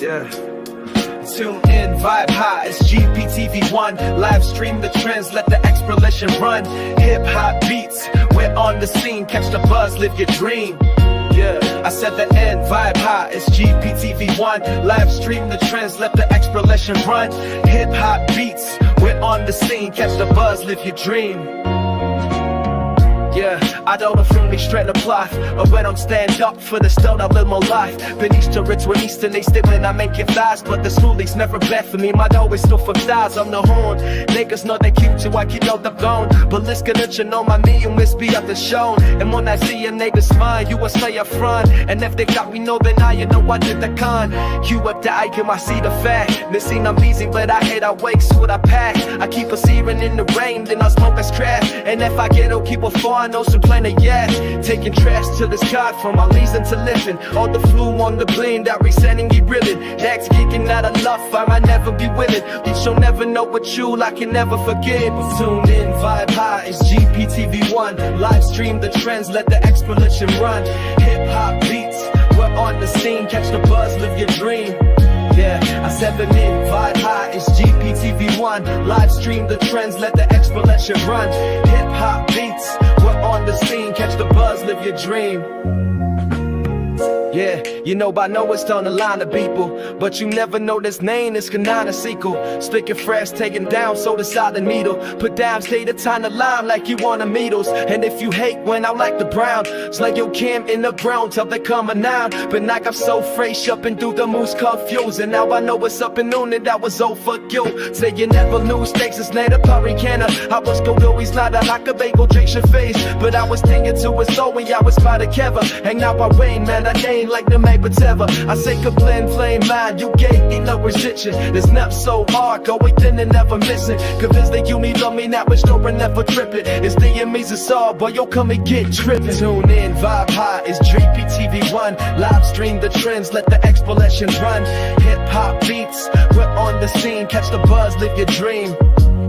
Yeah. Tune in, vibe high, it's GPTV1. Live stream the trends, let the exploration run. Hip hop beats, we're on the scene. Catch the buzz, live your dream. Yeah, I said the end, vibe high, it's GPTV1. Live stream the trends, let the exploration run. Hip hop beats, we're on the scene. Catch the buzz, live your dream. Yeah, I don't feel me straight to plot. Or when I'm stand up for the stone, I live my life. Been east to rich when east and they still when I make it fast. But the schoolie's never bad for me, my dough is still for thighs. I'm the horn, niggas know they cute too, I keep out the bone. But let's get it, you know my knee and miss be up the show. And when I see a nigga smile, you will stay up front. And if they got me know, then I, you know I did the con. You up the icon, I see the fact. Missing I'm busy, but I hate I wake, so what I pack. I keep a searing in the rain, then I smoke as crap. And if I get I'll keep a far, I know some planet, yeah. Taking trash to the sky from my reason to living. All the flu on the blend, that resenting you reeling. That's kicking out of love, I might never be willing. You shall never know what you, I can never forget. But tune in, vibe high, it's GPTV1. Live stream the trends, let the exploration run. Hip hop beats, we're on the scene. Catch the buzz, live your dream. Yeah, I 7 in, vibe high, it's GPTV1. Live stream the trends, let the exploration run. Hip hop beats, we're on the scene. Catch the buzz, live your dream. Yeah, you know by now it's on the line of people, but you never know this name, it's Kanana sequel. Spick it fresh, taken down, so the silent needle. Put down, stay the time to lime like you want the needles. And if you hate when I like the brown, it's like your cam in the ground till they come around. But like I'm so fresh up and through the moose confused. And now I know what's up and noon and that was all for you. Say you never lose stakes, it's native hurricane. I was go always not a like a bagel, Drake your face. But I was thinking to his soul when I was by the cover. Hang out by rain, man, I ain't like the make whatever. I say kablim, flame mind, you gave me no resistance. This nap so hard, go within and never missing. Convinced that you me love me now, but store and never tripping. It's the enemies of all, boy, yo come and get tripping. Tune in, vibe high, it's GPTV1. Live stream the trends, let the exploration run. Hip hop beats, we're on the scene. Catch the buzz, live your dream.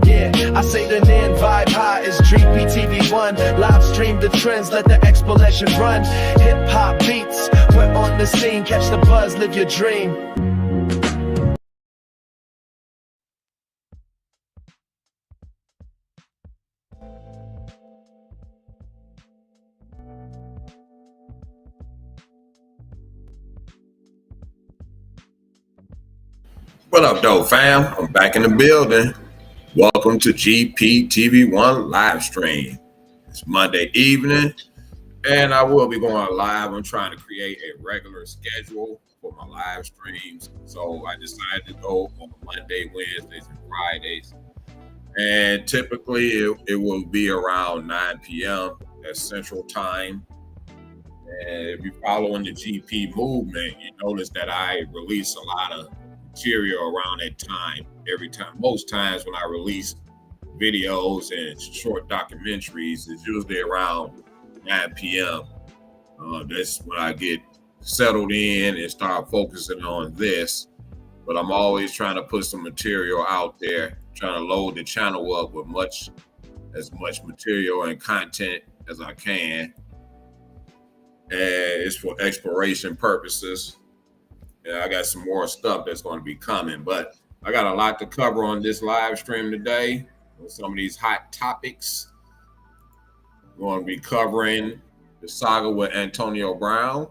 Yeah, I say the in, vibe high, it's GPTV1. Live stream the trends, let the exploration run. Hip hop beats, we're on the scene. Catch the buzz, live your dream. What up, though, fam? I'm back in the building. Welcome to GPTV1 live stream. It's Monday evening, and I will be going live. I'm trying to create a regular schedule for my live streams. So I decided to go on Monday, Wednesdays, and Fridays. And typically it will be around 9 p.m. at Central Time. And if you're following the GP movement, you notice that I release a lot of material around that time. Every time, most times when I release videos and short documentaries, it's usually around 9 p.m. That's when I get settled in and start focusing on this. But I'm always trying to put some material out there, trying to load the channel up with as much material and content as I can. And it's for exploration purposes. Yeah, I got some more stuff that's going to be coming, but I got a lot to cover on this live stream today with some of these hot topics. We're going to be covering the saga with Antonio Brown.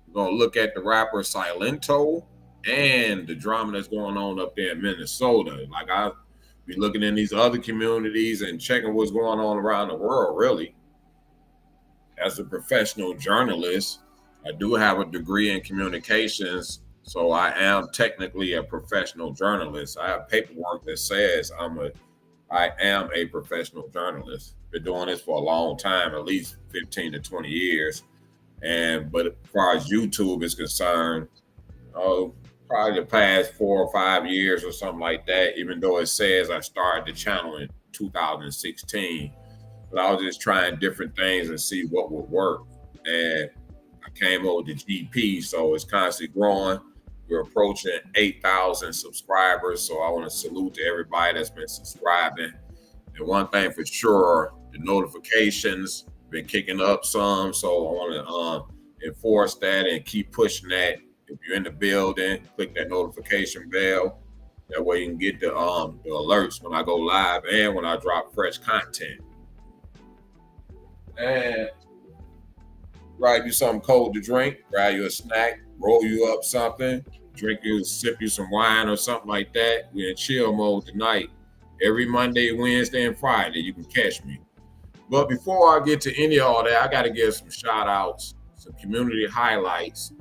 We're going to look at the rapper Silento and the drama that's going on up there in Minnesota. Like I'll be looking in these other communities and checking what's going on around the world, really. As a professional journalist, I do have a degree in communications, so I am technically a professional journalist. I have paperwork that says I am a professional journalist. Been doing this for a long time, at least 15 to 20 years. But as far as YouTube is concerned, probably the past 4 or 5 years or something like that, even though it says I started the channel in 2016. But I was just trying different things and see what would work. And I came over to GP, so it's constantly growing. We're approaching 8,000 subscribers, so I want to salute to everybody that's been subscribing. And one thing for sure, the notifications been kicking up some, so I want to enforce that and keep pushing that If you're in the building, click that notification bell. That way you can get the alerts when I go live and when I drop fresh content. And grab you something cold to drink, grab you a snack, roll you up something, sip you some wine or something like that. We're in chill mode tonight. Every Monday, Wednesday, and Friday, you can catch me. But before I get to any of all that, I got to give some shout outs, some community highlights.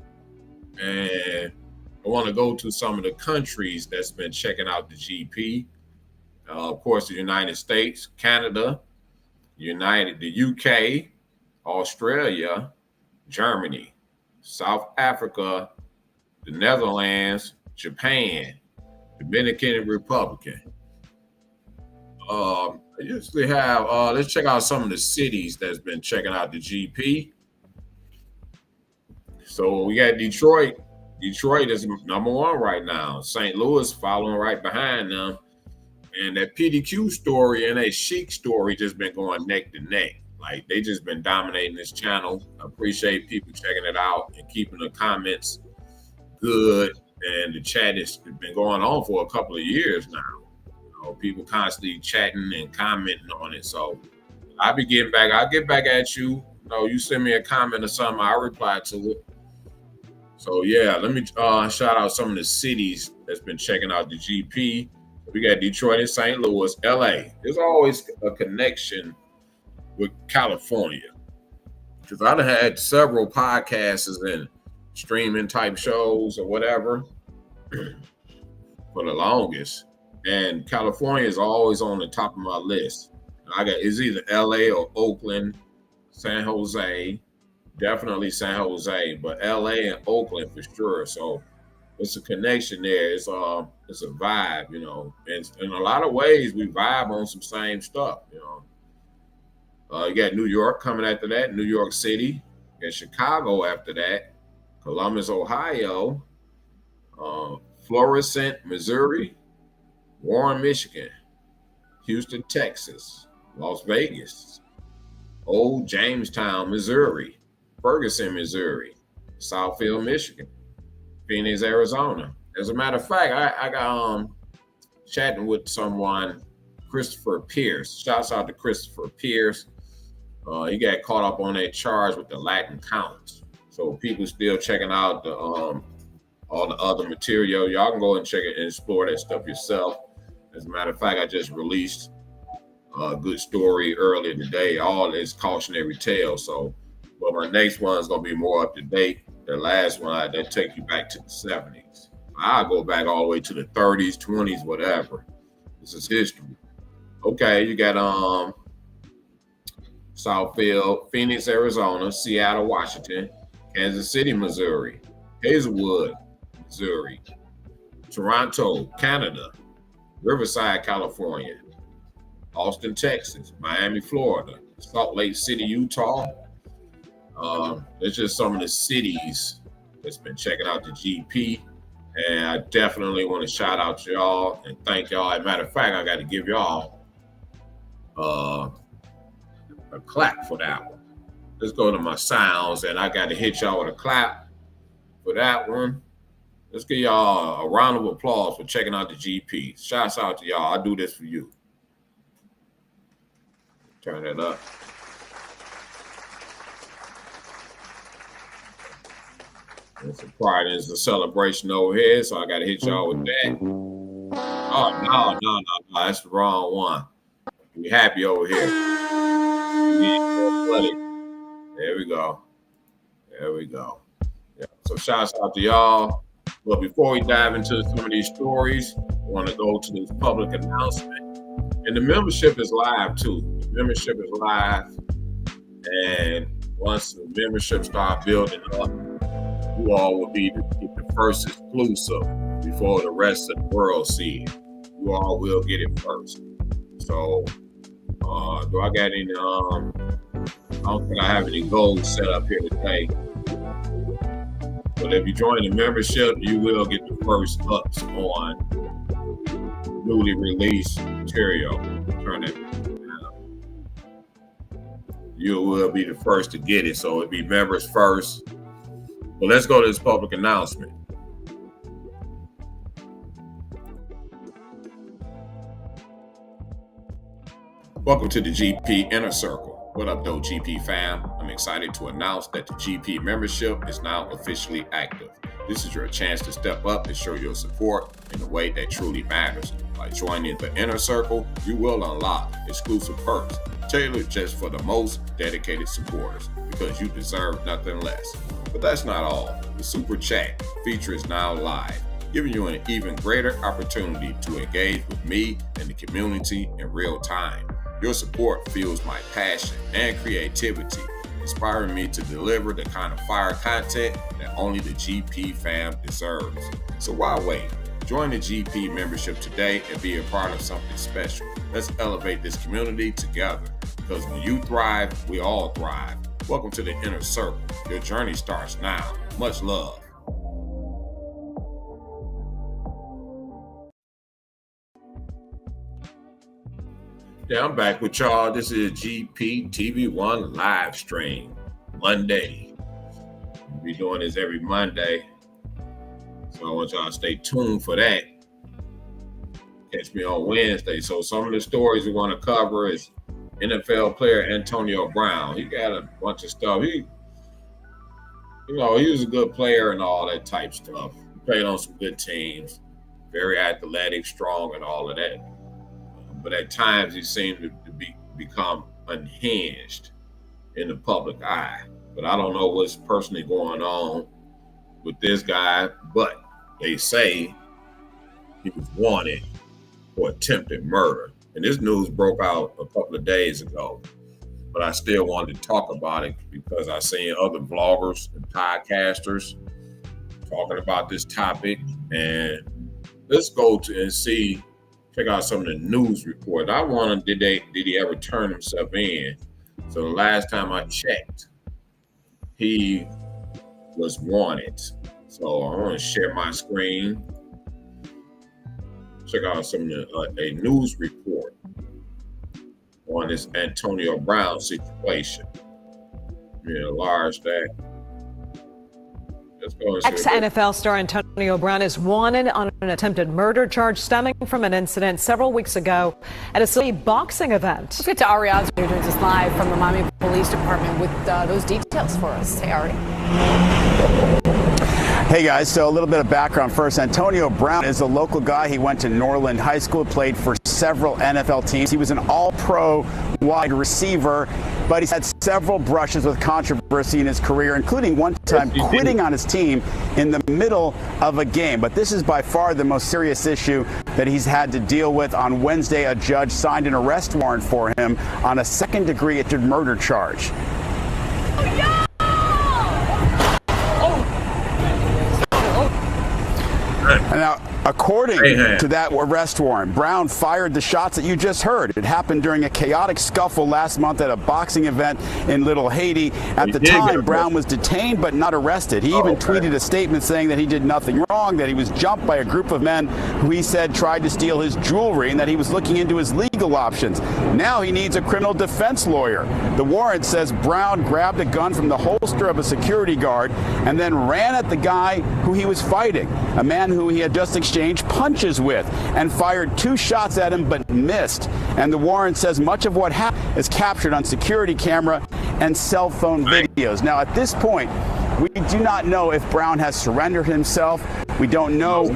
And I want to go to some of the countries that's been checking out the GP. Of course, the United States, Canada, the UK, Australia, Germany, South Africa, the Netherlands, Japan, Dominican Republic. I usually have, let's check out some of the cities that's been checking out the GP. So we got Detroit. Detroit is number one right now. St. Louis following right behind them. And that PDQ story and that Chic story just been going neck to neck. Like, they just been dominating this channel. I appreciate people checking it out and keeping the comments good. And the chat has been going on for a couple of years now. You know, people constantly chatting and commenting on it. So I'll get back at you. You know, you send me a comment or something, I'll reply to it. So yeah, let me shout out some of the cities that's been checking out the GP. We got Detroit and St. Louis, LA. There's always a connection with California, because I've had several podcasts and streaming type shows or whatever for the longest, and California is always on the top of my list. It's either LA or Oakland, San Jose, definitely San Jose, but LA and Oakland for sure. So it's a connection there. It's a vibe, you know. And in a lot of ways, we vibe on some same stuff, you know. You got New York coming after that, New York City. You got Chicago after that, Columbus, Ohio, Florissant, Missouri, Warren, Michigan, Houston, Texas, Las Vegas, Old Jamestown, Missouri, Ferguson, Missouri, Southfield, Michigan, Phoenix, Arizona. As a matter of fact, I got chatting with someone, Christopher Pierce. Shouts out to Christopher Pierce. He got caught up on that charge with the Latin counts. So people still checking out the all the other material. Y'all can go and check it and explore that stuff yourself. As a matter of fact, I just released a good story earlier today. All is cautionary tale. So, but my next one is gonna be more up to date. The last one that take you back to the 70s. I'll go back all the way to the 30s, 20s, whatever. This is history. Okay, you got Southfield, Phoenix, Arizona, Seattle, Washington, Kansas City, Missouri, Hazelwood, Missouri, Toronto, Canada, Riverside, California, Austin, Texas, Miami, Florida, Salt Lake City, Utah. There's just some of the cities that's been checking out the GP. And I definitely want to shout out to y'all and thank y'all. As a matter of fact, I got to give y'all a clap for that one. Let's go to my sounds, and I got to hit y'all with a clap for that one. Let's give y'all a round of applause for checking out the GP. Shouts out to y'all. I do this for you. Turn it up. It's a pride, it's a celebration over here, so I got to hit y'all with that. Oh, no, that's the wrong one. We happy over here. There we go. Yeah. So shouts out to y'all. But before we dive into some of these stories, I want to go to this public announcement. And the membership is live too. The membership is live. And once the membership start building up, you all will be the first exclusive before the rest of the world see it. You all will get it first. So, do I got any? I don't think I have any goals set up here today. But if you join the membership, you will get the first ups on newly released material. Turn it. You will be the first to get it. So it'll be members first. Well, let's go to this public announcement. Welcome to the GP Inner Circle. What up, though, GP fam? I'm excited to announce that the GP membership is now officially active. This is your chance to step up and show your support in a way that truly matters. By joining the Inner Circle, you will unlock exclusive perks tailored just for the most dedicated supporters, because you deserve nothing less. But that's not all. The Super Chat feature is now live, giving you an even greater opportunity to engage with me and the community in real time. Your support fuels my passion and creativity, inspiring me to deliver the kind of fire content that only the GP fam deserves. So why wait? Join the GP membership today and be a part of something special. Let's elevate this community together, because when you thrive, we all thrive. Welcome to the Inner Circle. Your journey starts now. Much love. Yeah, I'm back with y'all. This is GPTV1 live stream, Monday. We'll be doing this every Monday, so I want y'all to stay tuned for that. Catch me on Wednesday. So some of the stories we want to cover is NFL player Antonio Brown. He got a bunch of stuff. He was a good player and all that type stuff. He played on some good teams, very athletic, strong, and all of that. But at times he seemed to become unhinged in the public eye. But I don't know what's personally going on with this guy, but they say he was wanted for attempted murder. And this news broke out a couple of days ago, but I still wanted to talk about it because I seen other vloggers and podcasters talking about this topic. And let's go to and see. Check out some of the news reports. I wonder, did he ever turn himself in? So the last time I checked, he was wanted. So I want to share my screen. Check out some of a news report on this Antonio Brown situation. Enlarge that. Ex-NFL star Antonio Brown is wanted on an attempted murder charge stemming from an incident several weeks ago at a city boxing event. Let's get to Ari Odds, who joins us live from the Miami Police Department with those details for us. Hey, Ari. Hey guys, so a little bit of background first. Antonio Brown is a local guy. He went to Norland High School, played for several NFL teams. He was an all-pro wide receiver, but he's had several brushes with controversy in his career, including one time quitting on his team in the middle of a game. But this is by far the most serious issue that he's had to deal with. On Wednesday, a judge signed an arrest warrant for him on a second-degree attempted murder charge. Now, according to that arrest warrant, Brown fired the shots that you just heard. It happened during a chaotic scuffle last month at a boxing event in Little Haiti. At the time, Brown was detained but not arrested. He even tweeted a statement saying that he did nothing wrong, that he was jumped by a group of men who he said tried to steal his jewelry, and that he was looking into his legal options. Now he needs a criminal defense lawyer. The warrant says Brown grabbed a gun from the holster of a security guard and then ran at the guy who he was fighting, a man who he had just exchanged punches with, and fired 2 shots at him but missed. And the warrant says much of what happened is captured on security camera and cell phone videos. Now, at this point, we do not know if Brown has surrendered himself. We don't know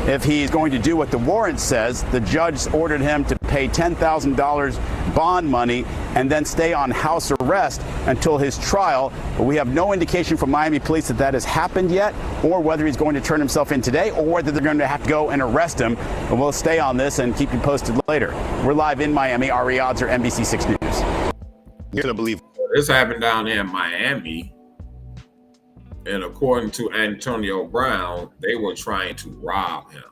if he's going to do what the warrant says. The judge ordered him to pay $10,000 bond money and then stay on house arrest until his trial. But we have no indication from Miami police that that has happened yet, or whether he's going to turn himself in today, or whether they're going to have to go and arrest him. But we'll stay on this and keep you posted later. We're live in Miami. Ari Odds, or NBC 6 News. You're gonna believe this happened down here in Miami. And according to Antonio Brown, they were trying to rob him.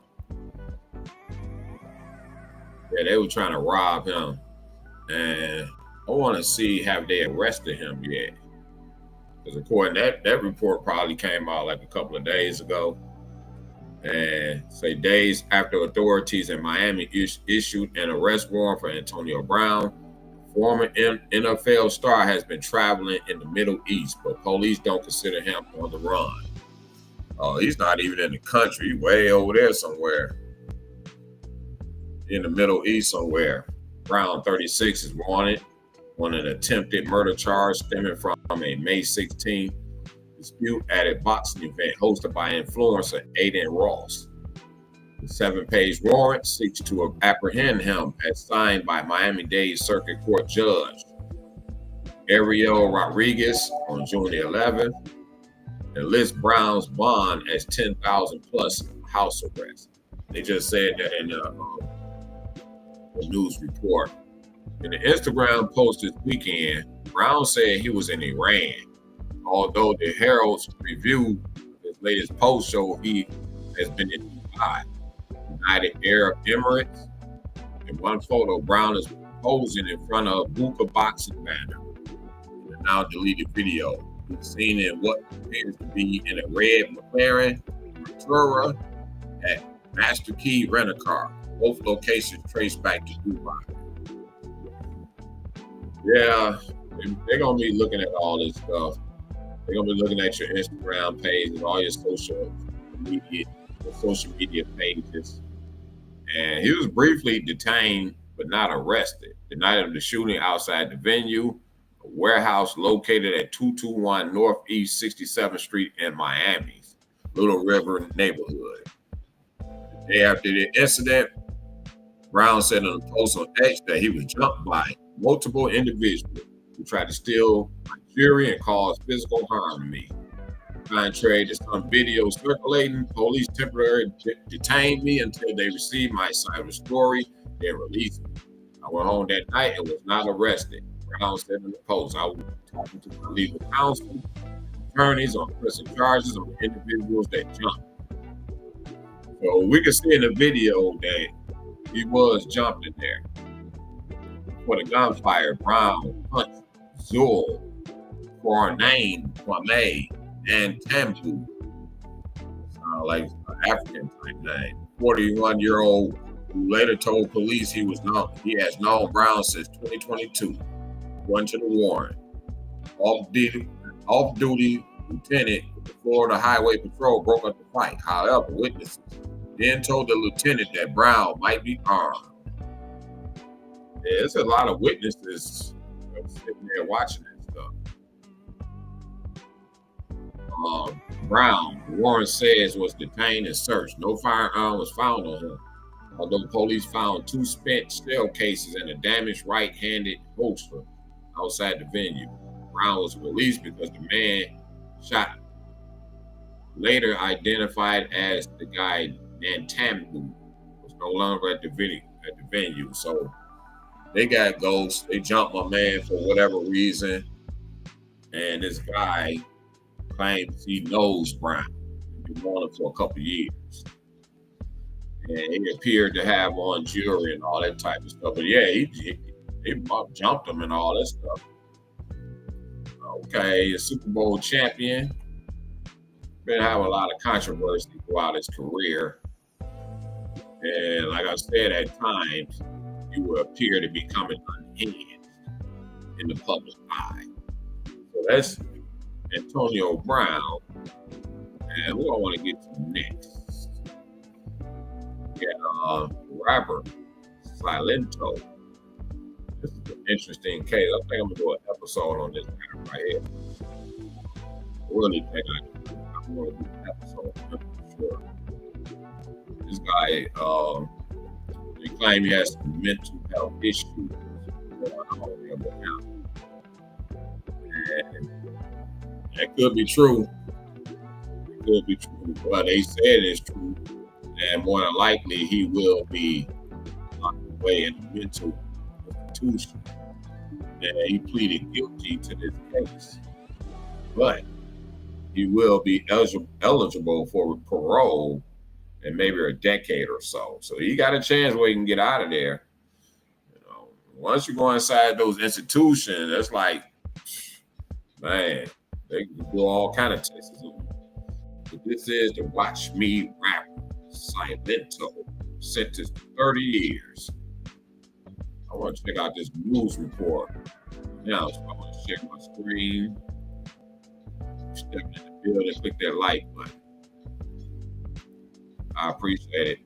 Yeah, they were trying to rob him. And I want to see, have they arrested him yet? Because according to that report probably came out like a couple of days ago. And say days after authorities in Miami issued an arrest warrant for Antonio Brown, former NFL star has been traveling in the Middle East, but police don't consider him on the run. Oh, he's not even in the country, way over there somewhere. In the Middle East somewhere. Brown, 36, is wanted on an attempted murder charge stemming from a May 16th dispute at a boxing event hosted by influencer Aiden Ross. The 7-page warrant seeks to apprehend him as signed by Miami-Dade Circuit Court Judge Ariel Rodriguez on June the 11th and lists Brown's bond as $10,000 plus house arrest. They just said that in the news report. In the Instagram post this weekend, Brown said he was in Iran, although the Herald's review, his latest post, showed he has been in Dubai, United Arab Emirates. In one photo, Brown is posing in front of a Buka boxing banner. In a now deleted video, he's seen in what appears to be in a red McLaren Ventura at Master Key Rent-A-Car. Both locations traced back to Dubai. Yeah, they're going to be looking at all this stuff. They're going to be looking at your Instagram page and all your social media pages. And he was briefly detained, but not arrested. The night of the shooting outside the venue, a warehouse located at 221 Northeast 67th Street in Miami's Little River neighborhood. The day after the incident, Brown said in a post on X that he was jumped by multiple individuals who tried to steal my jewelry and cause physical harm to me. Contrary to some videos circulating, police temporarily detained me until they received my side of the story, then released me. I went home that night and was not arrested. Brown said in the post, I was talking to my legal counsel, attorneys on pressing charges on the individuals that jumped. So we can see in the video that he was jumped in there. For the gunfire, Brown punched Zul, Cornain, Kwame, and Tambu. Sound like an African type name. 41-year-old who later told police he has known Brown since 2022. Went to the warrant. Off-duty lieutenant with the Florida Highway Patrol broke up the fight. However, witnesses then told the lieutenant that Brown might be armed. Yeah, there's a lot of witnesses sitting there watching that stuff. Brown, Warren says, was detained and searched. No firearm was found on him, although police found 2 spent shell cases and a damaged right-handed holster outside the venue. Brown was released because the man shot, later identified as the guy Nantambu, was no longer at the venue. So they got ghosts. They jumped my man for whatever reason. And this guy claims he knows Brown. He's been wanted for a couple of years. And he appeared to have on jewelry and all that type of stuff. But yeah, he jumped him and all that stuff. Okay, a Super Bowl champion. Been having a lot of controversy throughout his career. And like I said, at times, you will appear to be coming unhinged in the public eye. So that's Antonio Brown. And what I want to get to next. Rapper Silento. This is an interesting case. I think I'm going to do an episode on this guy right here. I really think I'm going to do an episode on him for sure. This guy, they claim he has some mental health issues going on right now. And that could be true. It could be true. But they said it's true. And more than likely, he will be locked away in a mental institution. And he pleaded guilty to this case. But he will be eligible for parole in maybe a decade or so. So he got a chance where he can get out of there. You know, once you go inside those institutions, that's like, man, they can do all kind of tests. But this is the Watch Me Rap Silento, sentenced to 30 years. I want to check out this news report. Now, so I want to share my screen. Step in the building, click that like button. I appreciate it.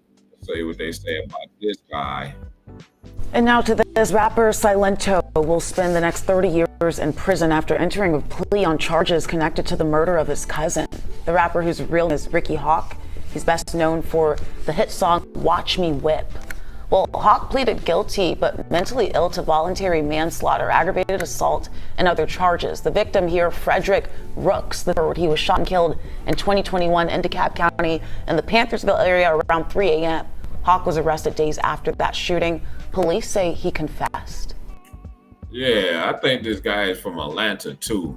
Say what they say about this guy. And now to this, rapper Silento will spend the next 30 years in prison after entering a plea on charges connected to the murder of his cousin. The rapper, whose real name is Ricky Hawk, he's best known for the hit song Watch Me Whip. Well, Hawk pleaded guilty but mentally ill to voluntary manslaughter, aggravated assault, and other charges. The victim here, Frederick Rooks III, he was shot and killed in 2021 in DeKalb County in the Panthersville area around 3 a.m. Hawk was arrested days after that shooting. Police say he confessed. Yeah, I think this guy is from Atlanta too.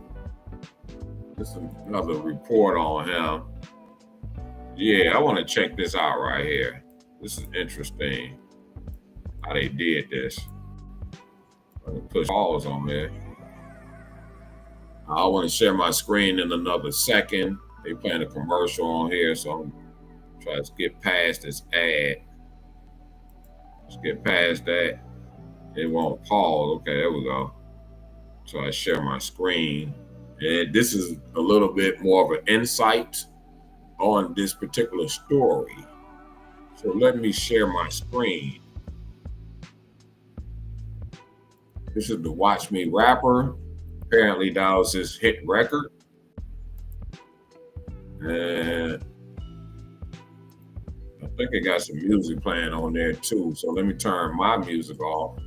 This is another report on him. Yeah, I want to check this out right here. This is interesting how they did this. I'm gonna push pause on there. I want to share my screen in another second. They playing a commercial on here, so I'm trying to skip past this ad. Let's get past that. It won't pause. Okay, there we go. So I share my screen. And this is a little bit more of an insight on this particular story. So let me share my screen. This is the Watch Me rapper. Apparently that was his hit record. And I think it got some music playing on there too. So let me turn my music off.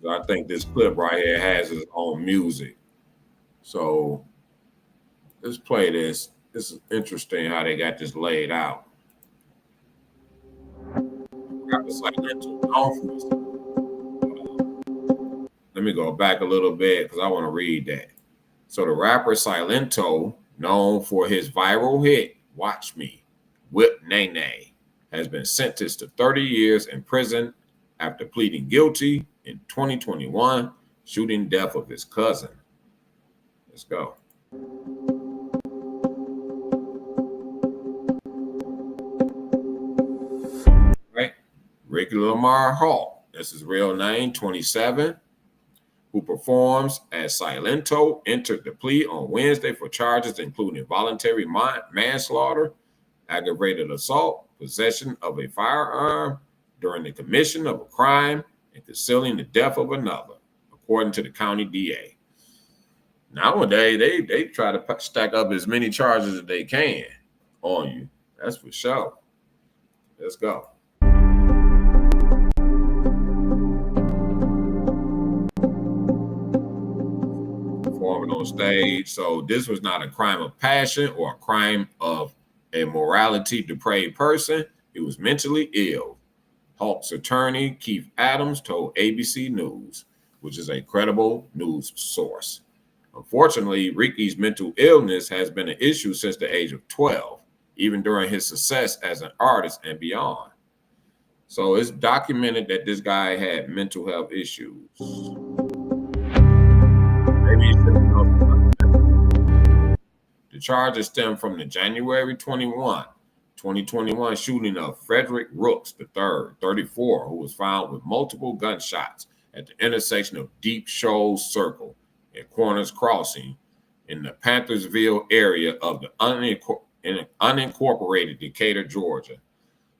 I think this clip right here has its own music. So let's play this. This is interesting how they got this laid out. Let me go back a little bit because I want to read that. So the rapper Silento, known for his viral hit, Watch Me Whip Nay, has been sentenced to 30 years in prison after pleading guilty in 2021, shooting death of his cousin. Let's go. Right, Ricky Lamar Hall, that's his real name, 27, who performs as Silento, entered the plea on Wednesday for charges including voluntary manslaughter, aggravated assault, possession of a firearm during the commission of a crime, and concealing the death of another, according to the county DA. Nowadays, they try to stack up as many charges as they can on you. That's for sure. Let's go. Performing on stage. So this was not a crime of passion or a crime of a morality depraved person. He was mentally ill. Hawk's attorney, Keith Adams, told ABC News, which is a credible news source. Unfortunately, Ricky's mental illness has been an issue since the age of 12, even during his success as an artist and beyond. So it's documented that this guy had mental health issues. Maybe he should know. The charges stem from the January 2021 shooting of Frederick Rooks III, 34, who was found with multiple gunshots at the intersection of Deep Shoals Circle and Corners Crossing in the Panthersville area of the unincorporated Decatur, Georgia.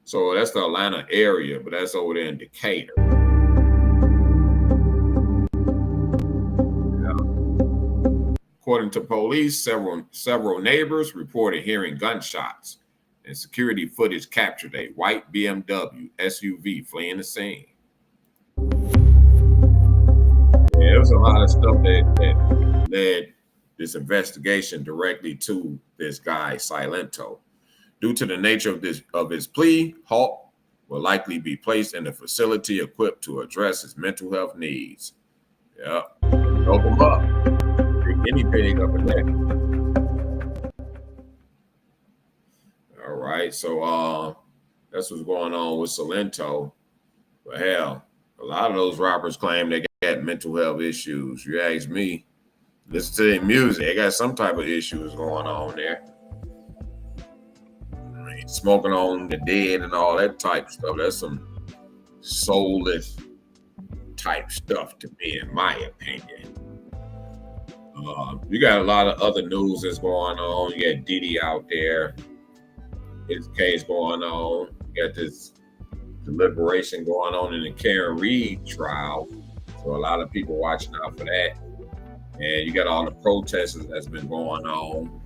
So that's the Atlanta area, but that's over there in Decatur. According to police, several neighbors reported hearing gunshots, and security footage captured a white BMW SUV fleeing the scene. Yeah, there was a lot of stuff that led this investigation directly to this guy, Silento. Due to the nature of his plea, Hawk will likely be placed in a facility equipped to address his mental health needs. Yeah, open him up. Any pig up in there. All right, so that's what's going on with Silento. But hell, a lot of those rappers claim they got mental health issues. You ask me, listen to their music, they got some type of issues going on there. I mean, smoking on the dead and all that type of stuff. That's some soulless type stuff to me, in my opinion. You got a lot of other news that's going on. You got Diddy out there, his case going on. You got this deliberation going on in the Karen Reed trial. So a lot of people watching out for that. And you got all the protests that's been going on.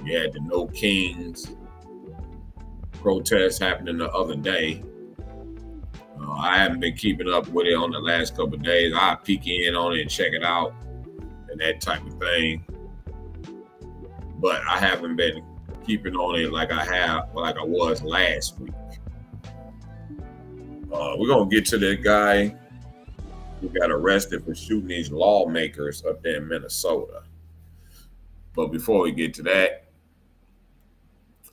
You had the No Kings protests happening the other day. I haven't been keeping up with it on the last couple of days. I'll peek in on it and check it out and that type of thing. But I haven't been keeping on it like I was last week. We're going to get to that guy who got arrested for shooting these lawmakers up there in Minnesota. But before we get to that,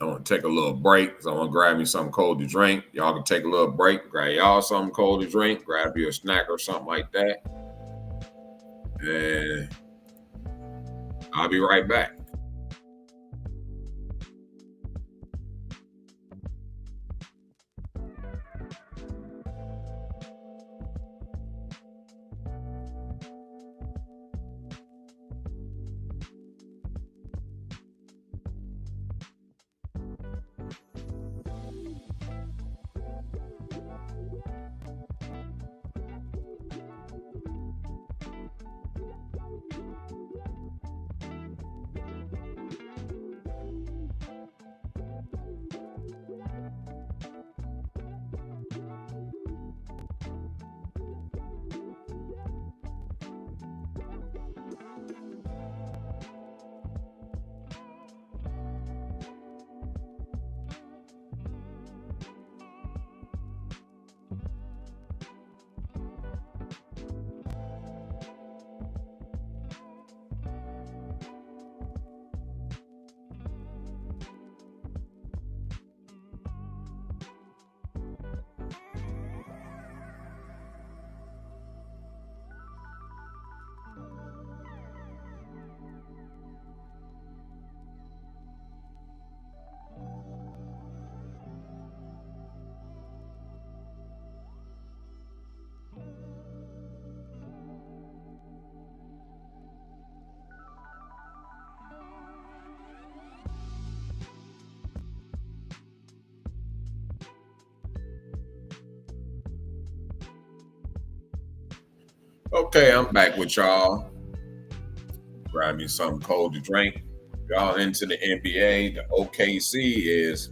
I want to take a little break. So I want to grab me something cold to drink. Y'all can take a little break, grab y'all something cold to drink, grab you a snack or something like that. And I'll be right back. Okay, I'm back with y'all. Grab me something cold to drink. Y'all into the NBA. The OKC is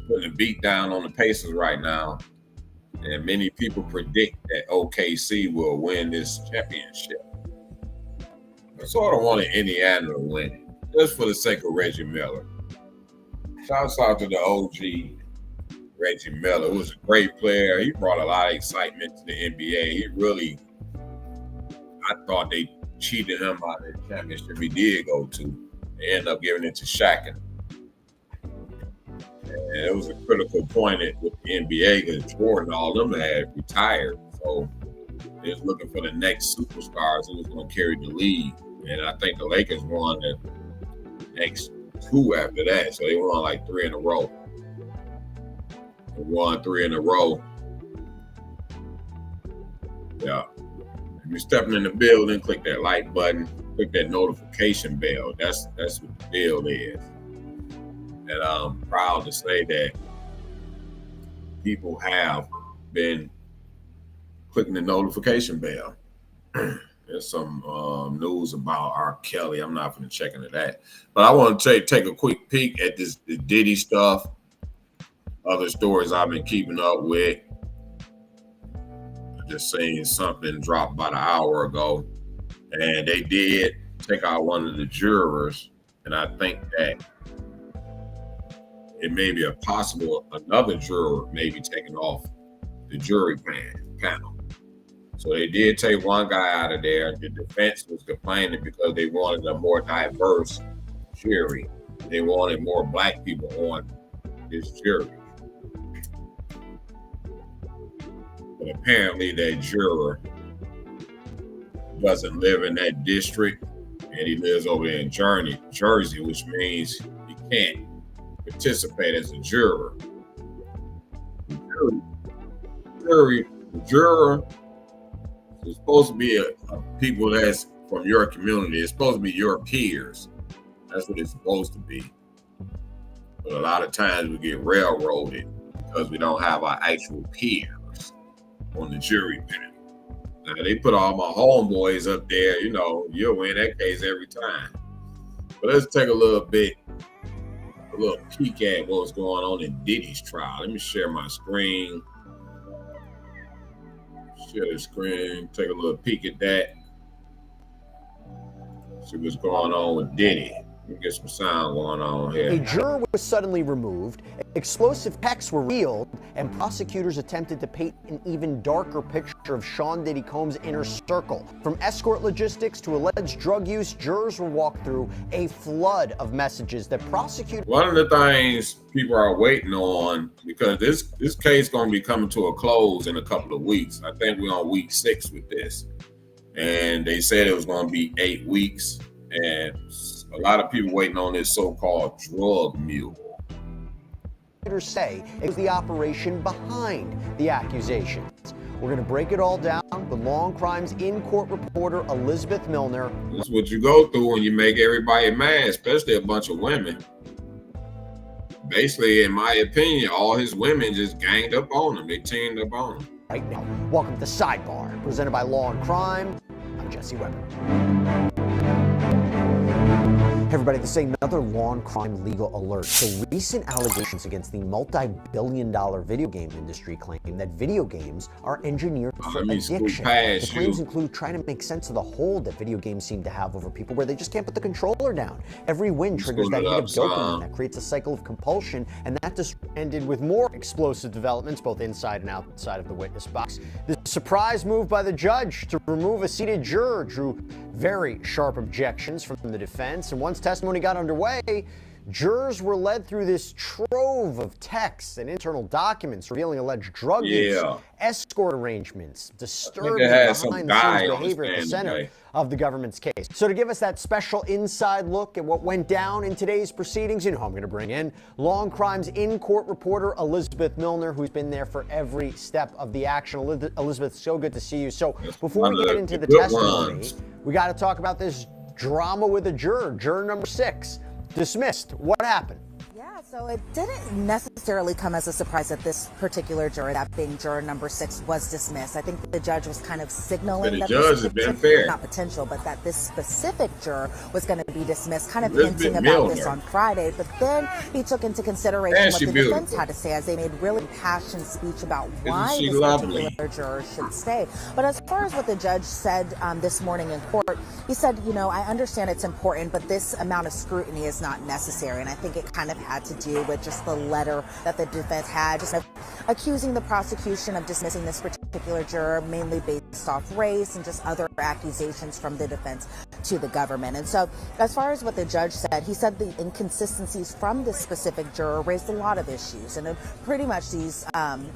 putting a beat down on the Pacers right now. And many people predict that OKC will win this championship. I sort of wanted Indiana to win it, just for the sake of Reggie Miller. Shouts out to the OG Reggie Miller, who was a great player. He brought a lot of excitement to the NBA. I thought they cheated him out of the championship he did go to. They ended up giving it to Shaq. And it was a critical point with the NBA because Jordan, all them had retired. So they was looking for the next superstars who was going to carry the league. And I think the Lakers won the next two after that. So they won like 3 in a row. They won 3 in a row. Yeah. If you're stepping in the building, click that like button, click that notification bell. That's what the deal is. And I'm proud to say that people have been clicking the notification bell. There's some news about R. Kelly. I'm not going to check into that. But I want to take a quick peek at the Diddy stuff, other stories I've been keeping up with. Just saying something dropped about an hour ago. And they did take out one of the jurors. And I think that it may be another juror may be taken off the jury panel. So they did take one guy out of there. The defense was complaining because they wanted a more diverse jury. They wanted more black people on this jury. But apparently that juror doesn't live in that district, and he lives over there in Jersey, which means he can't participate as a juror. The jury the juror is supposed to be a people that's from your community. It's supposed to be your peers. That's what it's supposed to be. But a lot of times we get railroaded because we don't have our actual peers on the jury panel. Now they put all my homeboys up there, you know, you'll win that case every time. But let's take a little peek at what's going on in Diddy's trial. Let me share my screen. Share the screen, take a little peek at that. See what's going on with Diddy. Let me get some sound going on here. A juror was suddenly removed, explosive texts were revealed, and prosecutors attempted to paint an even darker picture of Sean Diddy Combs' inner circle. From escort logistics to alleged drug use, jurors were walked through a flood of messages that prosecutors... One of the things people are waiting on, because this case is going to be coming to a close in a couple of weeks. I think we're on week 6 with this. And they said it was going to be 8 weeks. And a lot of people waiting on this so-called drug mule. Say it was the operation behind the accusations. We're going to break it all down with Long Crimes in-court reporter Elizabeth Milner. That's what you go through when you make everybody mad, especially a bunch of women. Basically, in my opinion, all his women just ganged up on him. They teamed up on him. Right now, welcome to Sidebar, presented by Law and Crime. I'm Jesse Weber. Hey everybody, this is another Law and Crime legal alert. So recent allegations against the multi-billion-dollar video game industry claim that video games are engineered for addiction. The claims include trying to make sense of the hold that video games seem to have over people where they just can't put the controller down. Every win triggers that hit of dopamine that creates a cycle of compulsion, and that just ended with more explosive developments both inside and outside of the witness box. The surprise move by the judge to remove a seated juror drew very sharp objections from the defense, and once testimony got underway, jurors were led through this trove of texts and internal documents revealing alleged drug use, escort arrangements, disturbing behind-the-scenes behavior at the center of the government's case. So to give us that special inside look at what went down in today's proceedings, you know I'm going to bring in Law and Crime's in-court reporter Elizabeth Milner, who's been there for every step of the action. Elizabeth, so good to see you. So before we get into the testimony, we got to talk about this drama with a juror number 6. Dismissed. What happened? Yeah, so it didn't necessarily come as a surprise that this particular juror, that being juror number 6, was dismissed. I think the judge was kind of signaling that not potential, but that this specific juror was going to be dismissed, kind of hinting about this on Friday. But then he took into consideration what the defense had to say, as they made really impassioned speech about why this particular juror should stay. But as far as what the judge said this morning in court, he said, you know, I understand it's important, but this amount of scrutiny is not necessary. And I think it kind of had to do with just the letter that the defense had, just accusing the prosecution of dismissing this particular juror, mainly based off race and just other accusations from the defense to the government. And so as far as what the judge said, he said the inconsistencies from this specific juror raised a lot of issues. And pretty much these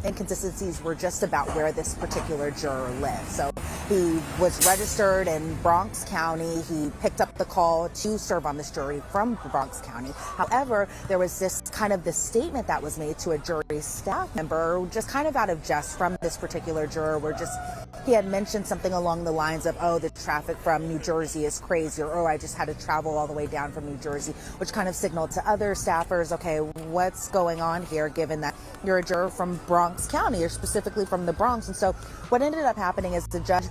inconsistencies were just about where this particular juror lived. So he was registered in Bronx County. He picked up the call to serve on this jury from Bronx County. However, there was this kind of this statement that was made to a jury staff member, just kind of out of jest from this particular juror, where just he had mentioned something along the lines of, oh, the traffic from New Jersey is crazy, or oh, I just had to travel all the way down from New Jersey, which kind of signaled to other staffers, okay, what's going on here, given that you're a juror from Bronx County, or specifically from the Bronx. And so what ended up happening is the judge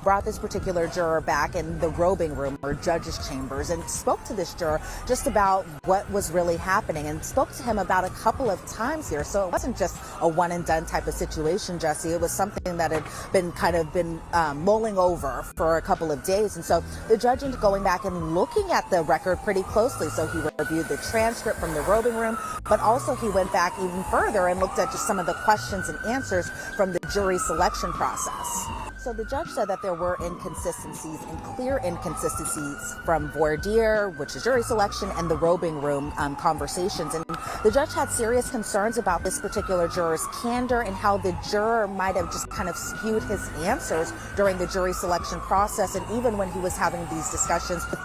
brought this particular juror back in the robing room or judge's chambers and spoke to this juror just about what was really happening, and spoke to him about a couple of times here. So it wasn't just a one and done type of situation, Jesse. It was something that had been mulling over for a couple of days. And so the judge ended up going back and looking at the record pretty closely. So he reviewed the transcript from the robing room, but also he went back even further and looked at just some of the questions and answers from the jury selection process. So the judge said that there were inconsistencies and clear inconsistencies from voir dire, which is jury selection, and the robing room conversations. And the judge had serious concerns about this particular juror's candor and how the juror might have just kind of skewed his answers during the jury selection process. And even when he was having these discussions with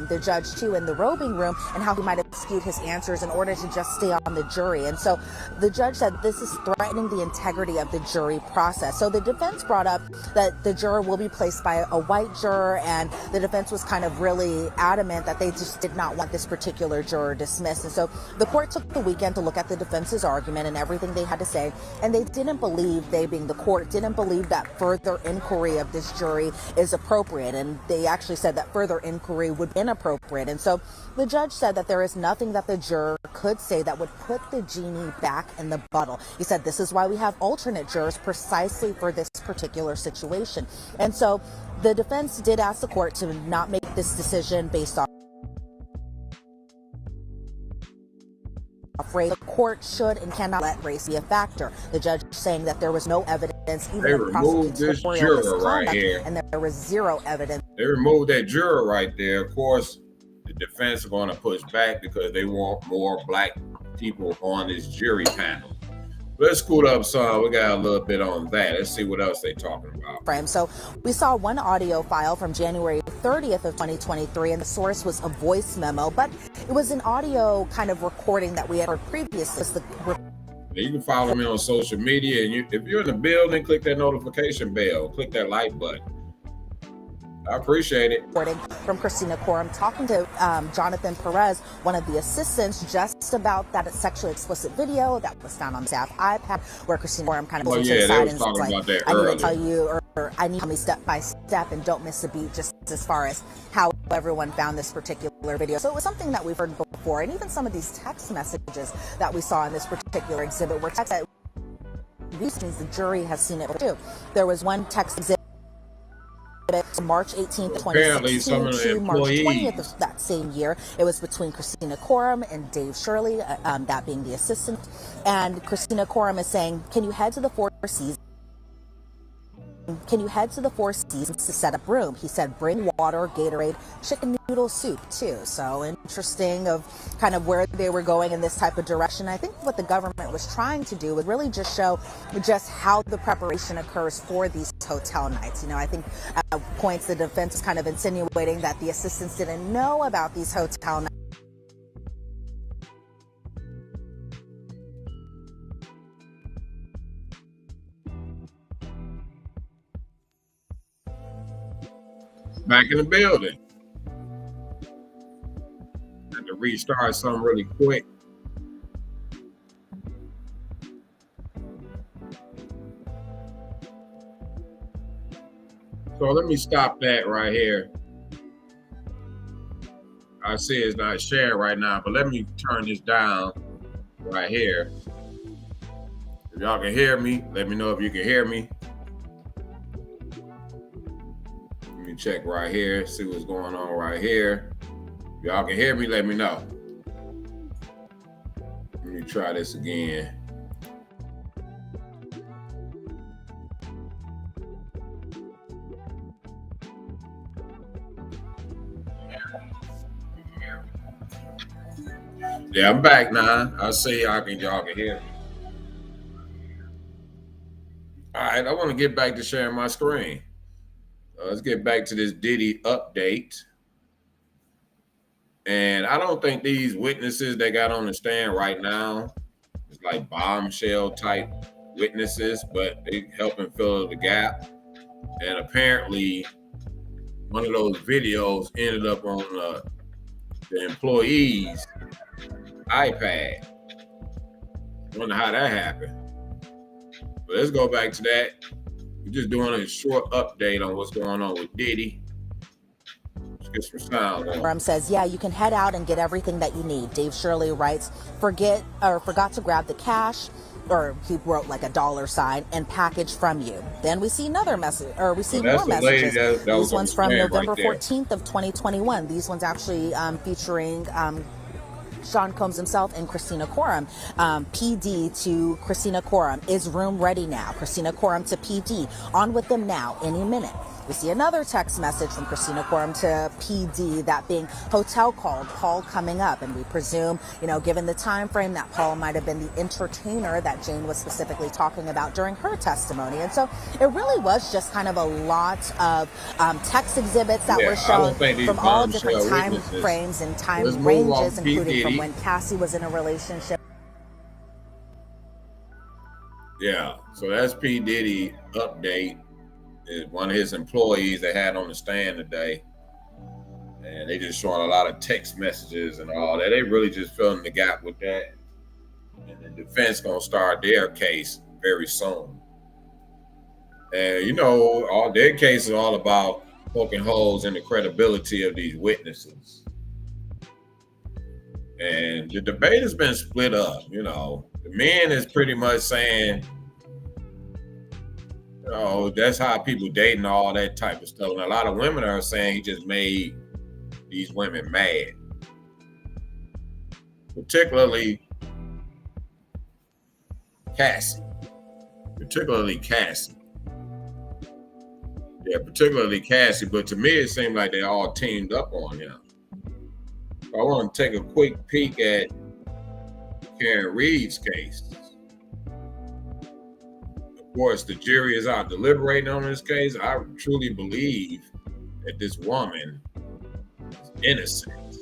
the judge too in the robing room, and how he might have skewed his answers in order to just stay on the jury. And so the judge said this is threatening the integrity of the jury process. So the defense brought up that the juror will be placed by a white juror, and the defense was kind of really adamant that they just did not want this particular juror dismissed. And so the court took the weekend to look at the defense's argument and everything they had to say, and they didn't believe, they being the court, didn't believe that further inquiry of this jury is appropriate, and they actually said that further inquiry would be inappropriate. And so the judge said that there is nothing that the juror could say that would put the genie back in the bottle. He said this is why we have alternate jurors, precisely for this particular situation. And so the defense did ask the court to not make this decision based on race. The court should and cannot let race be a factor. The judge saying that there was no evidence, even of prosecutorial misconduct, and there was zero evidence. They removed that juror right there. Of course, the defense are going to push back because they want more black people on this jury panel. Let's scoot up some. We got a little bit on that. Let's see what else they're talking about. So we saw one audio file from January 30th of 2023, and the source was a voice memo, but it was an audio kind of recording that we had heard previously. You can follow me on social media, and if you're in the building, click that notification bell, click that like button. I appreciate it. From Christina Coram talking to Jonathan Perez, one of the assistants, just about that sexually explicit video that was found on the staff iPad, where Christina Coram kind of went to the side and was like, I need to tell you, or I need to tell me step by step and don't miss a beat, just as far as how everyone found this particular video. So it was something that we've heard before, and even some of these text messages that we saw in this particular exhibit were text that the jury has seen it too. There was one text exhibit March 18th, 2016 to March 20th of that same year. It was between Christina Coram and Dave Shirley, that being the assistant. And Christina Coram is saying, can you head to the Four Seasons? Can you head to the Four Seasons to set up room? He said, bring water, Gatorade, chicken noodle soup too. So interesting of kind of where they were going in this type of direction. I think what the government was trying to do was really just show just how the preparation occurs for these hotel nights. You know, I think at points the defense is kind of insinuating that the assistants didn't know about these hotel nights. Back in the building. And to restart something really quick. So let me stop that right here. I see it's not shared right now, but let me turn this down right here. If y'all can hear me, let me know if you can hear me. Check right here, see what's going on right here. If y'all can hear me, let me know. Let me try this again. Yeah, I'm back now. I see y'all can hear me. All right, I want to get back to sharing my screen. Let's get back to this Diddy update. And I don't think these witnesses they got on the stand right now is like bombshell type witnesses, but they helping fill the gap. And apparently one of those videos ended up on the employee's iPad. Wonder how that happened. But let's go back to that. We're just doing a short update on what's going on with Diddy. Let's get some sound on. Says, yeah, you can head out and get everything that you need. Dave Shirley writes, forgot to grab the cash, or he wrote like a $sign, and package from you. Then we see another message, or we see more messages. These ones from November 14th of 2021. These ones actually featuring Sean Combs himself and Christina Quorum. PD to Christina Quorum, is room ready now? Christina Quorum to PD, on with them now, any minute. We see another text message from Christina Quorum to PD, that being hotel called, Paul coming up. And we presume, given the time frame, that Paul might have been the entertainer that Jane was specifically talking about during her testimony. And so it really was just kind of a lot of text exhibits that were shown from all different time frames and time ranges, including from when Cassie was in a relationship. Yeah, so that's P. Diddy update. Is one of his employees they had on the stand today, and they just showing a lot of text messages and all that. They really just filling the gap with that, and the defense gonna start their case very soon. And all their case is all about poking holes in the credibility of these witnesses. And the debate has been split up. The men is pretty much saying, that's how people date and all that type of stuff. And a lot of women are saying he just made these women mad. Particularly Cassie. Yeah, particularly Cassie. But to me, it seemed like they all teamed up on him. I want to take a quick peek at Karen Reed's case. Of course, the jury is out deliberating on this case. I truly believe that this woman is innocent.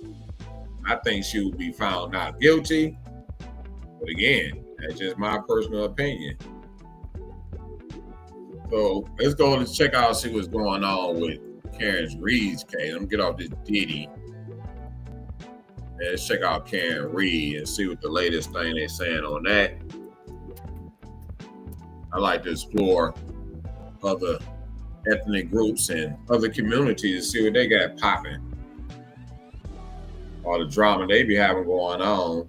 I think she will be found not guilty. But again, that's just my personal opinion. So let's go and check out, see what's going on with Karen Reed's case. I'm gonna get off this Diddy. And let's check out Karen Reed and see what the latest thing they're saying on that. I like to explore other ethnic groups and other communities to see what they got popping. All the drama they be having going on.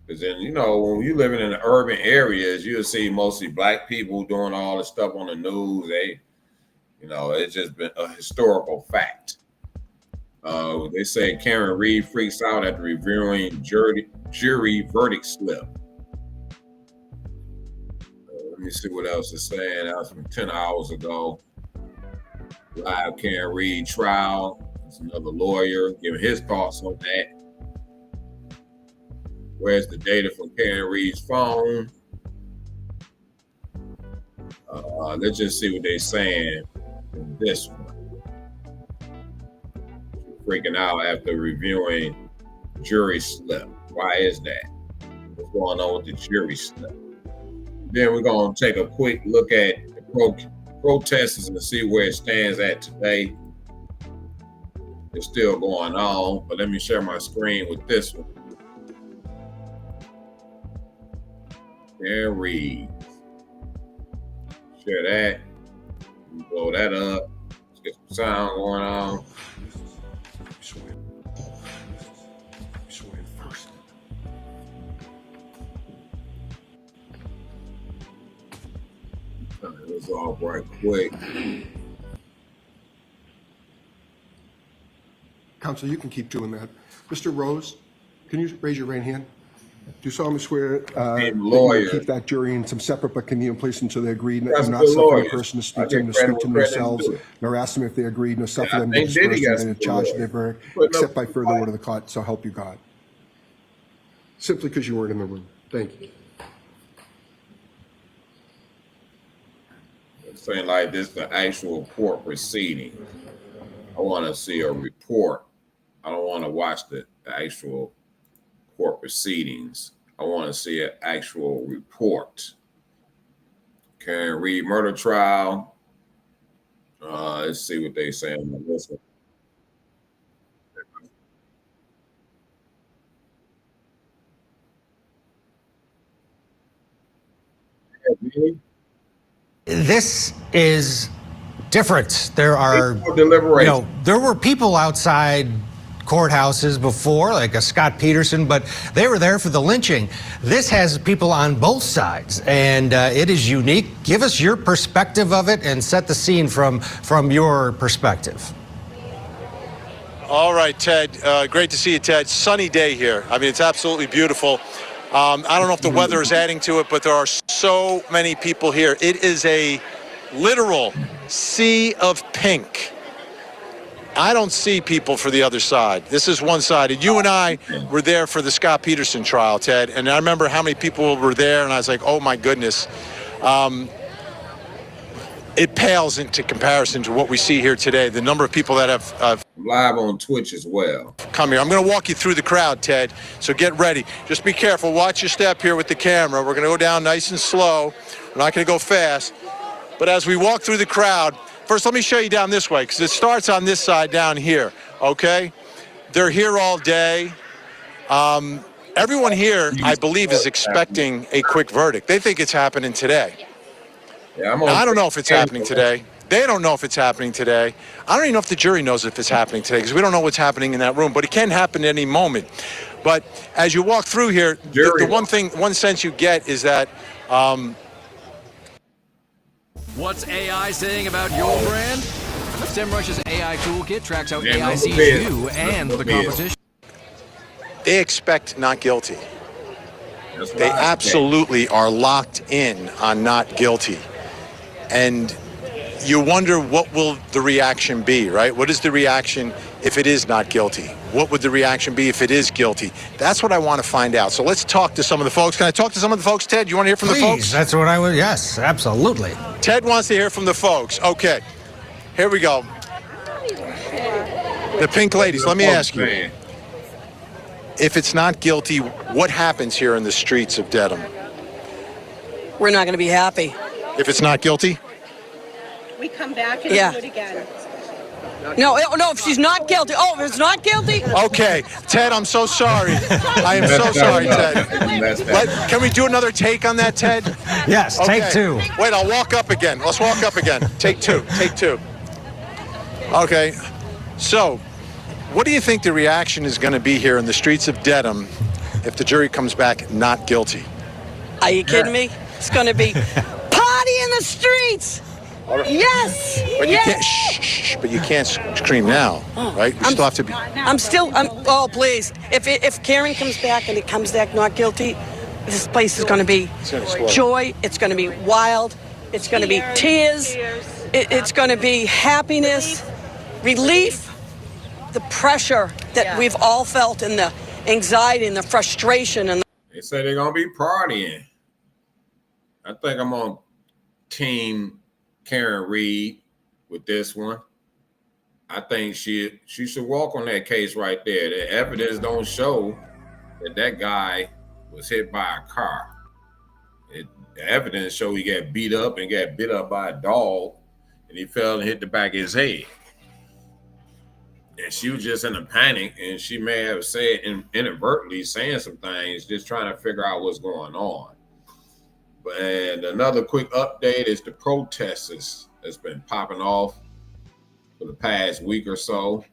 Because then, when you living in the urban areas, you'll see mostly black people doing all this stuff on the news. It's just been a historical fact. They say Karen Reed freaks out after reviewing jury verdict slip. Let me see what else it's saying. That was from 10 hours ago. Live Karen Reed trial. There's another lawyer giving his thoughts on that. Where's the data from Karen Reed's phone? Let's just see what they're saying in this one. Freaking out after reviewing jury slip. Why is that? What's going on with the jury slip? Then we're going to take a quick look at the protesters and see where it stands at today. It's still going on, but let me share my screen with this one. Karen Reed. Share that. Blow that up. Let's get some sound going on. It's all right quick. Counsel, you can keep doing that. Mr. Rose, can you raise your right hand? Do you solemnly swear that you keep that jury in some separate but convenient place until they agreed not suffer a person to speak to them themselves, nor ask them if they agreed, nor suffer them to disperse them in a charge of their verdict, except by further order of the court, so help you God. Simply because you weren't in the room. Thank you. Saying like this, the actual court proceeding. I want to see a report. I don't want to watch the actual court proceedings. I want to see an actual report. Karen Reed murder trial. Let's see what they say on this one. This is different. There are, there were people outside courthouses before, like a Scott Peterson, but they were there for the lynching. This has people on both sides, and it is unique. Give us your perspective of it and set the scene from your perspective. All right, Ted. Great to see you, Ted. Sunny day here. I mean, it's absolutely beautiful. I don't know if the weather is adding to it, but there are so many people here. It is a literal sea of pink. I don't see people for the other side. This is one-sided. You and I were there for the Scott Peterson trial, Ted, and I remember how many people were there, and I was like, oh, my goodness. It pales into comparison to what we see here today. The number of people that have live on Twitch as well. Come here. I'm going to walk you through the crowd, Ted. So get ready. Just be careful. Watch your step here with the camera. We're going to go down nice and slow. We're not going to go fast. But as we walk through the crowd, first let me show you down this way because it starts on this side down here. Okay? They're here all day. Everyone here, I believe, is expecting a quick verdict. They think it's happening today. Yeah, now, I don't know if it's happening today. They don't know if it's happening today. I don't even know if the jury knows if it's happening today because we don't know what's happening in that room, but it can happen at any moment. But as you walk through here, the one sense you get is that what's AI saying about your brand? SEMrush's AI toolkit tracks how AI sees you and the competition. They expect not guilty. They absolutely are locked in on not guilty. And you wonder what will the reaction be, right? What is the reaction if it is not guilty? What would the reaction be if it is guilty? That's what I want to find out. So let's talk to some of the folks. Can I talk to some of the folks, Ted? You want to hear from the folks? That's what I would, yes, absolutely. Ted wants to hear from the folks. Okay, here we go. The pink ladies, let me ask you. If it's not guilty, what happens here in the streets of Dedham? We're not going to be happy. If it's not guilty? We come back and do it again. No, if she's not guilty. Oh, if it's not guilty? Okay, Ted, I'm so sorry. I am so sorry, Ted. Can we do another take on that, Ted? Yes, okay. Take two. Wait, I'll walk up again. Let's walk up again. Take two. Okay, so what do you think the reaction is going to be here in the streets of Dedham if the jury comes back not guilty? Are you kidding me? It's going to be party in the streets. Yes. But you can't. But you can't scream now, right? You still have to be. Oh, please. If Karen comes back and it comes back not guilty, this place is going to be joy. It's going to be wild. It's going to be tears. It's going to be happiness, relief, the pressure that we've all felt, and the anxiety and the frustration. And they say they're going to be partying. I think I'm on team Karen Reed with this one. I think she should walk on that case right there. The evidence don't show that guy was hit by a car. The evidence show he got beat up and got bit up by a dog, and he fell and hit the back of his head. And she was just in a panic, and she may have said inadvertently saying some things, just trying to figure out what's going on. And another quick update is the protesters that's been popping off for the past week or so.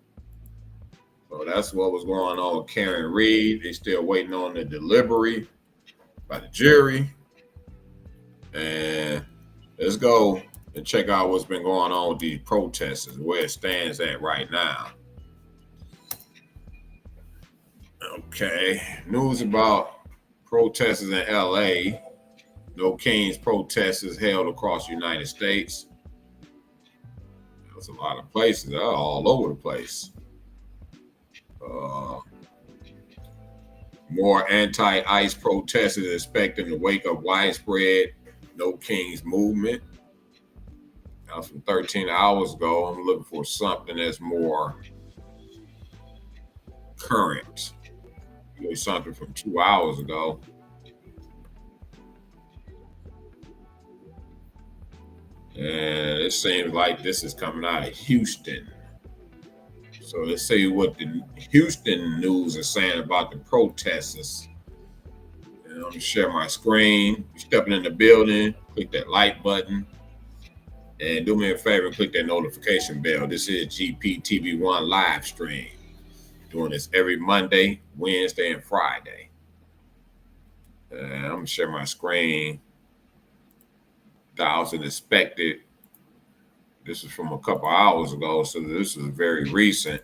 So that's what was going on with Karen Reed. They're still waiting on the delivery by the jury. And let's go and check out what's been going on with these protesters, where it stands at right now. Okay, news about protesters in LA. No Kings protesters held across the United States. There's a lot of places. They're all over the place. More anti-ICE protesters expected in the wake of widespread No Kings movement. That was from 13 hours ago. I'm looking for something that's more current. Maybe something from 2 hours ago. And it seems like this is coming out of Houston. So let's see what the Houston news is saying about the protesters. And I'm gonna share my screen. You're stepping in the building, click that like button. And do me a favor, click that notification bell. This is GPTV1 live stream. Doing this every Monday, Wednesday, and Friday. And I'm gonna share my screen. 1,000 inspected. This is from a couple hours ago, so this is very recent.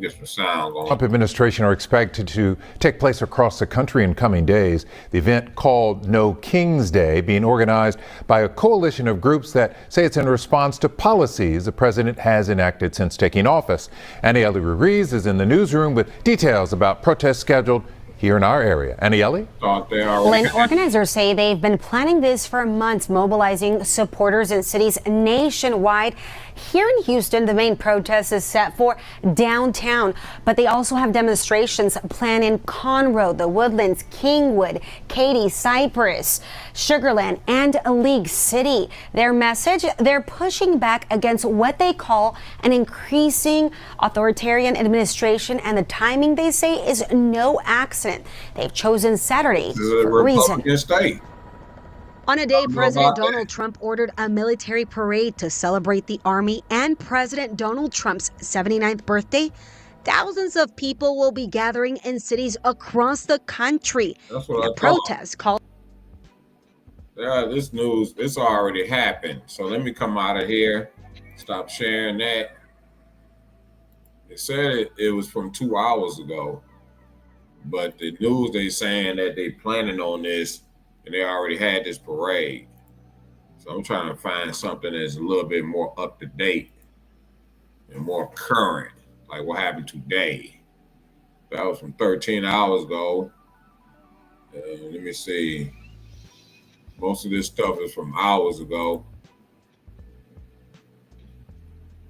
Get some sound going. Trump administration are expected to take place across the country in coming days. The event, called No King's Day, being organized by a coalition of groups that say it's in response to policies the president has enacted since taking office. Anieli Ruiz is in the newsroom with details about protests scheduled here in our area. Anieli? Lynn, organizers say they've been planning this for months, mobilizing supporters in cities nationwide. Here in Houston, the main protest is set for downtown, but they also have demonstrations planned in Conroe, the Woodlands, Kingwood, Katy, Cypress, Sugarland, and League City. Their message, they're pushing back against what they call an increasing authoritarian administration, and the timing, they say, is no accident. They've chosen Saturday for a reason. State. On a day President Donald Trump ordered a military parade to celebrate the Army and President Donald Trump's 79th birthday, thousands of people will be gathering in cities across the country. That's what the protest called. Yeah, this news, this already happened. So let me come out of here. Stop sharing that. They said it was from 2 hours ago. But the news, they saying that they planning on this and they already had this parade. So I'm trying to find something that's a little bit more up to date and more current, like what happened today. That was from 13 hours ago. Let me see. Most of this stuff is from hours ago.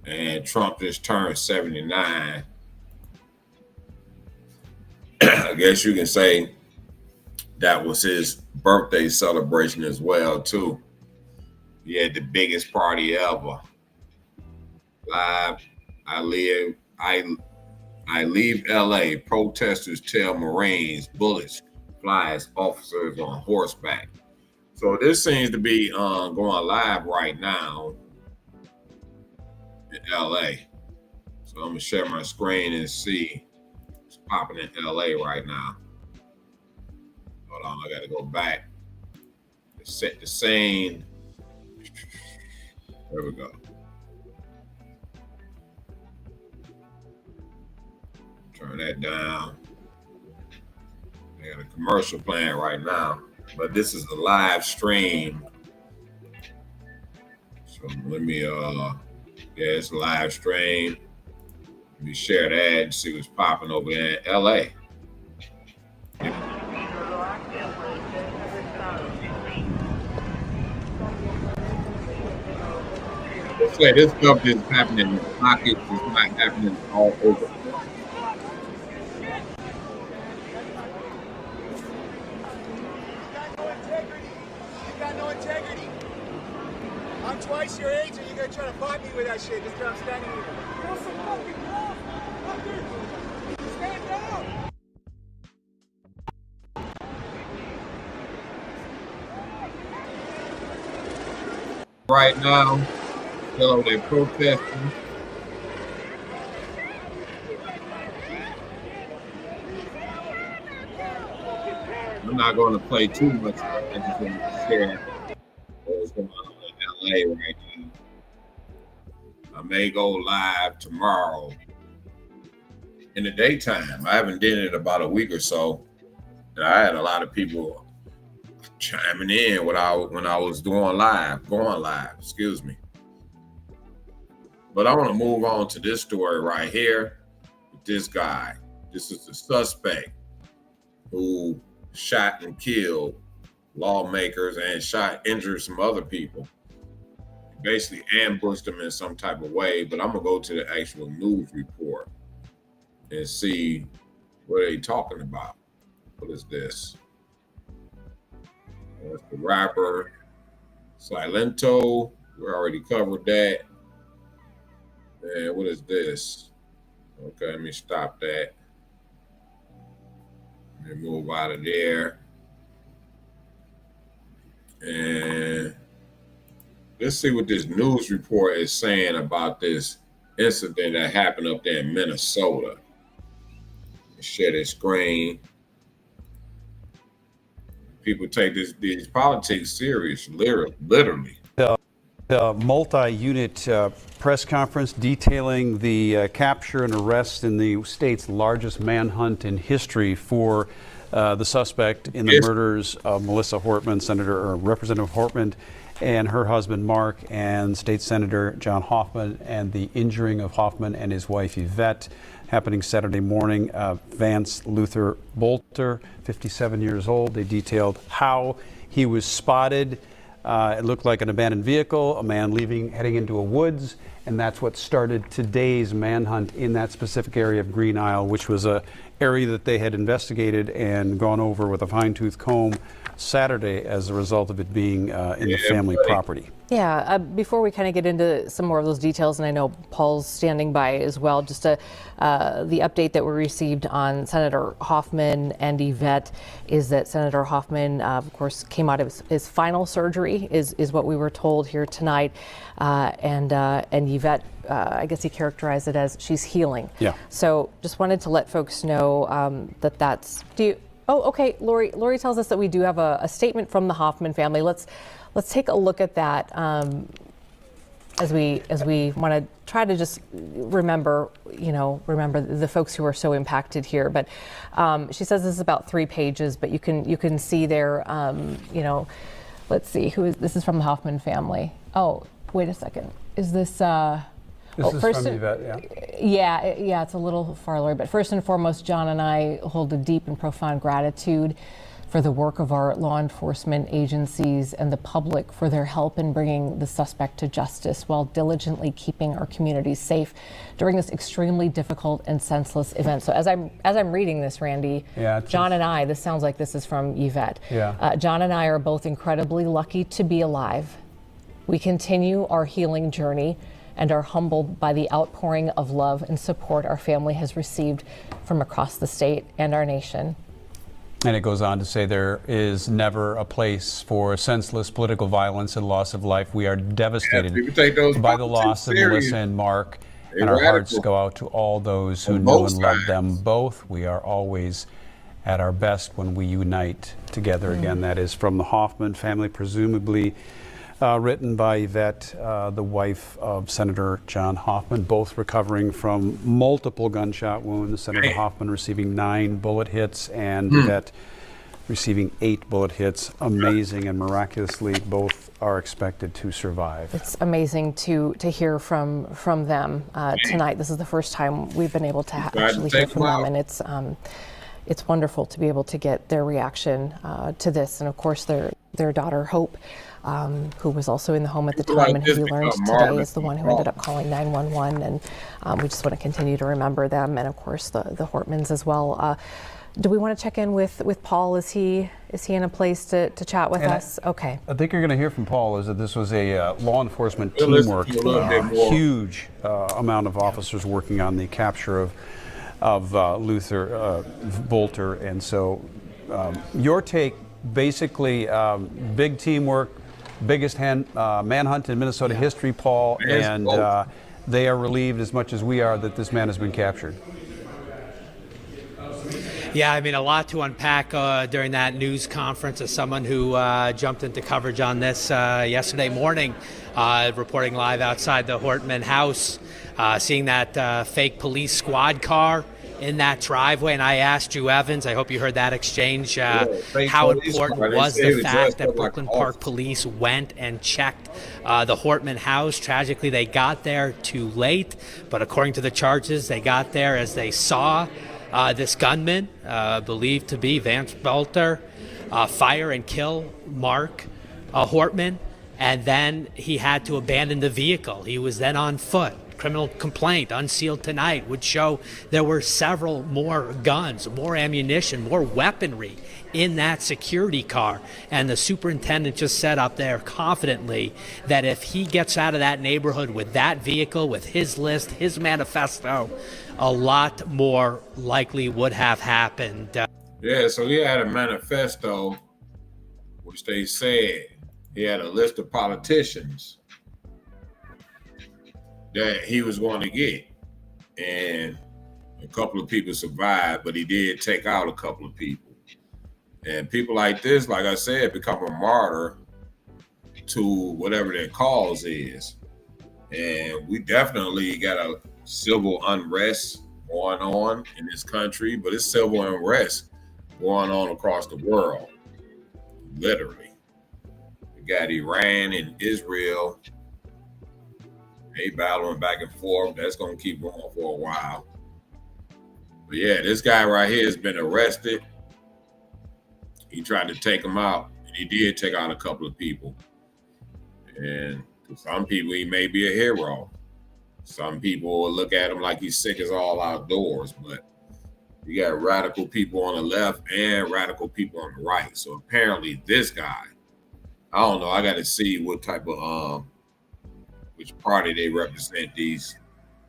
And Trump just turned 79. I guess you can say that was his birthday celebration as well, too. He had the biggest party ever. Live, I leave LA. Protesters tell Marines bullets flies officers on horseback. So this seems to be going live right now in LA. So I'm gonna share my screen and see what's popping in LA right now. Hold on, I gotta go back. Set the scene. There we go. Turn that down. I got a commercial playing right now, but this is a live stream. So let me, yeah, it's a live stream. Let me share that and see what's popping over there in LA. Let's say this stuff is happening in pockets, it's not happening all over. I'm twice your age and you're gonna try to fight me with that shit just because I'm standing here. You're so fucking close! Stand down! Right now, still over there protesting. I'm not going to play too much. I just want to share what's going on in LA right now. I may go live tomorrow in the daytime. I haven't done it in about a week or so. And I had a lot of people chiming in when I was going live, excuse me. But I want to move on to this story right here with this guy. This is the suspect who shot and killed lawmakers and injured some other people. Basically ambushed them in some type of way, but I'm gonna go to the actual news report and see what they talking about. What is this? That's the rapper Silento. We already covered that. And what is this? Okay, let me stop that. Let me move out of there. And let's see what this news report is saying about this incident that happened up there in Minnesota. Share this screen. People take these politics serious, literally. A multi-unit press conference detailing the capture and arrest in the state's largest manhunt in history for the suspect in the murders of Melissa Hortman, Representative Hortman, and her husband Mark, and State Senator John Hoffman, and the injuring of Hoffman and his wife Yvette, happening Saturday morning. Vance Boelter, 57 years old. They detailed how he was spotted. It looked like an abandoned vehicle, a man heading into a woods, and that's what started today's manhunt in that specific area of Green Isle, which was a area that they had investigated and gone over with a fine-tooth comb Saturday as a result of it being in the family property. Yeah, before we kind of get into some more of those details, and I know Paul's standing by as well, just the update that we received on Senator Hoffman and Yvette is that Senator Hoffman, of course, came out of his final surgery, is what we were told here tonight, and Yvette, I guess he characterized it as she's healing. Yeah. So just wanted to let folks know that that's. Oh, okay. Lori tells us that we do have a statement from the Hoffman family. Let's take a look at that as we want to try to just remember the folks who are so impacted here. But she says this is about 3 pages, but you can see there. Let's see this is from the Hoffman family. Oh, wait a second. Is this? This is from Yvette, yeah? Yeah, it's a little far lower. But first and foremost, John and I hold a deep and profound gratitude for the work of our law enforcement agencies and the public for their help in bringing the suspect to justice while diligently keeping our communities safe during this extremely difficult and senseless event. So as I'm reading this, Randy, John and I, this sounds like this is from Yvette. Yeah. John and I are both incredibly lucky to be alive. We continue our healing journey and are humbled by the outpouring of love and support our family has received from across the state and our nation. And it goes on to say there is never a place for senseless political violence and loss of life. We are devastated by the loss of Melissa and Mark, and our hearts go out to all those who knew and loved them both. We are always at our best when we unite together again. That is from the Hoffman family, presumably written by Yvette, the wife of Senator John Hoffman, both recovering from multiple gunshot wounds. Senator Hoffman receiving 9 bullet hits and Yvette receiving 8 bullet hits. Amazing, and miraculously both are expected to survive. It's amazing to hear from them tonight. This is the first time we've been able to actually hear from them, and it's wonderful to be able to get their reaction to this, and of course their daughter Hope, who was also in the home at the time, and who we learned today is the one who ended up calling 911. And we just want to continue to remember them, and of course the Hortmans as well. Do we want to check in with Paul? Is he in a place to chat with us? Okay. I think you're going to hear from Paul is that this was a law enforcement teamwork, huge amount of officers working on the capture of Luther Boelter, and so your take, basically, big teamwork, biggest manhunt in Minnesota history, Paul, and they are relieved as much as we are that this man has been captured. Yeah, I mean, a lot to unpack during that news conference as someone who jumped into coverage on this yesterday morning, reporting live outside the Hortman house, seeing that fake police squad car in that driveway. And I asked Drew Evans, I hope you heard that exchange, how important was the fact that Brooklyn Park Police went and checked the Hortman house. Tragically, they got there too late, but according to the charges, they got there as they saw this gunman, believed to be Vance Boelter, fire and kill Mark Hortman, and then he had to abandon the vehicle. He was then on foot. Criminal complaint, unsealed tonight, would show there were several more guns, more ammunition, more weaponry in that security car. And the superintendent just said up there confidently that if he gets out of that neighborhood with that vehicle, with his list, his manifesto, a lot more likely would have happened. Yeah, so he had a manifesto, which they said he had a list of politicians that he was going to get. And a couple of people survived, but he did take out a couple of people. And people like this, like I said, become a martyr to whatever their cause is. And we definitely got a civil unrest going on in this country, but it's civil unrest going on across the world, literally. We got Iran and Israel. They battling back and forth. That's going to keep going for a while. But yeah, this guy right here has been arrested. He tried to take him out, and he did take out a couple of people. And to some people, he may be a hero. Some people will look at him like he's sick as all outdoors, but you got radical people on the left and radical people on the right. So apparently this guy, I don't know, I got to see what type of, which party they represent, these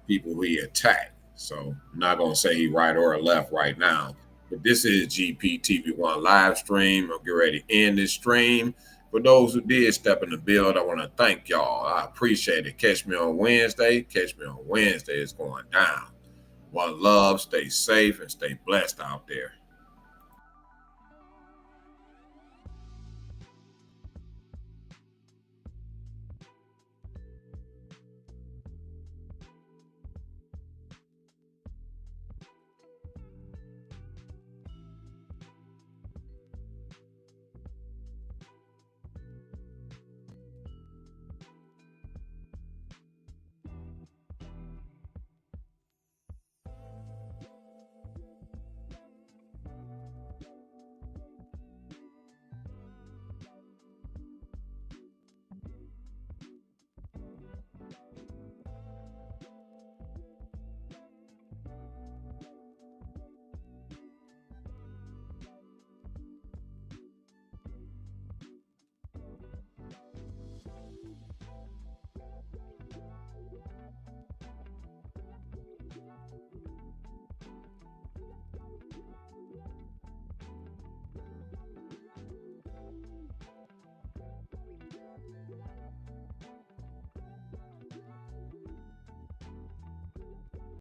people he attacked. So I'm not going to say he right or left right now. But this is GPTV1 live stream. I'll get ready to end this stream. For those who did step in the build, I want to thank y'all. I appreciate it. Catch me on Wednesday. Catch me on Wednesday. It's going down. One love. Stay safe and stay blessed out there.